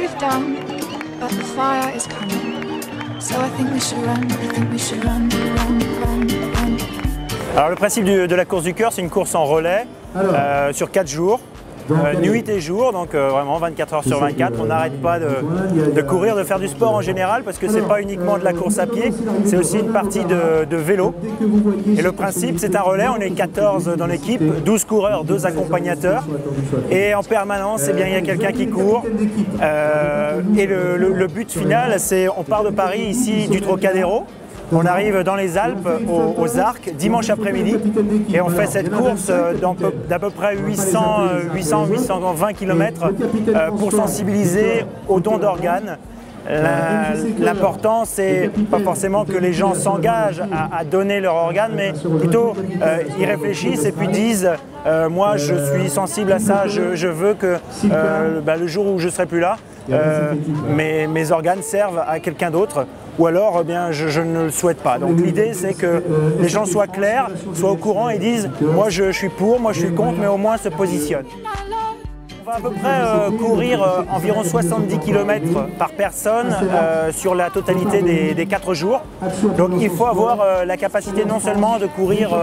we've done, but the fire is coming. So I think we should run, I think we should run. Alors le principe de la course du cœur, c'est une course en relais sur 4 jours. Nuit et jour, donc vraiment 24 heures sur 24, on n'arrête pas de courir, de faire du sport en général parce que c'est pas uniquement de la course à pied, c'est aussi une partie de vélo. Et le principe, c'est un relais, on est 14 dans l'équipe, 12 coureurs, 2 accompagnateurs et en permanence, eh bien, il y a quelqu'un qui court et le but final, c'est on part de Paris, ici du Trocadéro. On arrive dans les Alpes, aux Arcs, dimanche après-midi, et on fait cette course d'à peu près 800-820 km pour sensibiliser aux dons d'organes. L'important, c'est pas forcément que les gens s'engagent à donner leur organe, mais plutôt ils réfléchissent et puis disent moi je suis sensible à ça, je veux que le jour où je ne serai plus là, mes organes servent à quelqu'un d'autre. Ou alors, je ne le souhaite pas. Donc l'idée, c'est que les gens soient clairs, soient au courant et disent « moi je suis pour, moi je suis contre », mais au moins se positionnent. On va à peu près courir environ 70 km par personne sur la totalité des 4 jours. Donc il faut avoir la capacité non seulement de courir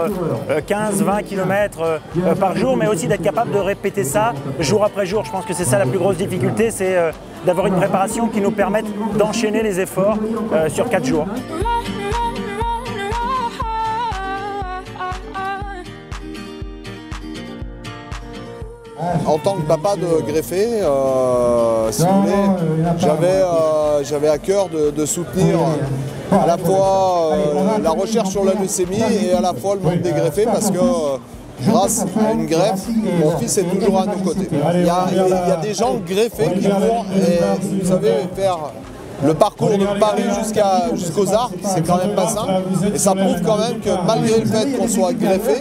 15-20 km par jour, mais aussi d'être capable de répéter ça jour après jour. Je pense que c'est ça la plus grosse difficulté, c'est d'avoir une préparation qui nous permette d'enchaîner les efforts sur 4 jours. En tant que papa de greffé, si vous voulez, j'avais à cœur de soutenir à la fois la recherche sur la leucémie et à la fois le monde des greffés parce que grâce à une greffe, mon fils est toujours à nos côtés. Il y a des gens greffés qui vont, vous savez, faire le parcours de Paris jusqu'aux Arcs, c'est quand même pas simple. Et ça prouve quand même que malgré le fait qu'on soit greffé,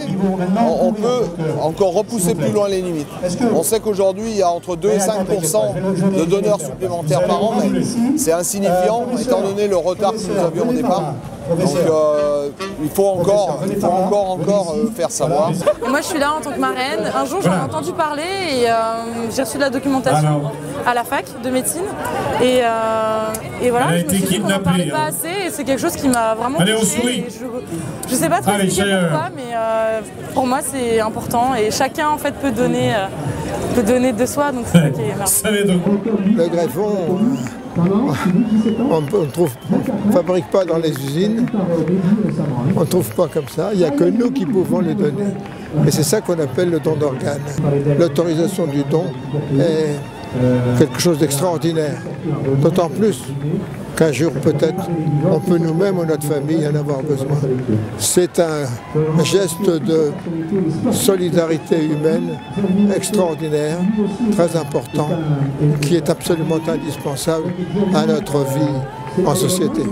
on peut encore repousser plus loin les limites. On sait qu'aujourd'hui, il y a entre 2 et 5% de donneurs supplémentaires par an, mais c'est insignifiant étant donné le retard que nous avions au départ. Donc il faut encore faire savoir. Et moi je suis là en tant que marraine. Un jour j'en ai entendu parler et j'ai reçu de la documentation à la fac de médecine. Et voilà, je me suis dit qu'on n'en parlait pas assez et c'est quelque chose qui m'a vraiment touchée. Je ne sais pas trop expliquer pourquoi, mais pour moi c'est important et chacun en fait peut donner de soi, donc c'est ça qui est merveilleux. Le greffon, on ne fabrique pas dans les usines, on ne trouve pas comme ça, il n'y a que nous qui pouvons le donner. Et c'est ça qu'on appelle le don d'organes. L'autorisation du don est quelque chose d'extraordinaire, d'autant plus qu'un jour peut-être on peut nous-mêmes ou notre famille en avoir besoin. C'est un geste de solidarité humaine extraordinaire, très important, qui est absolument indispensable à notre vie en société.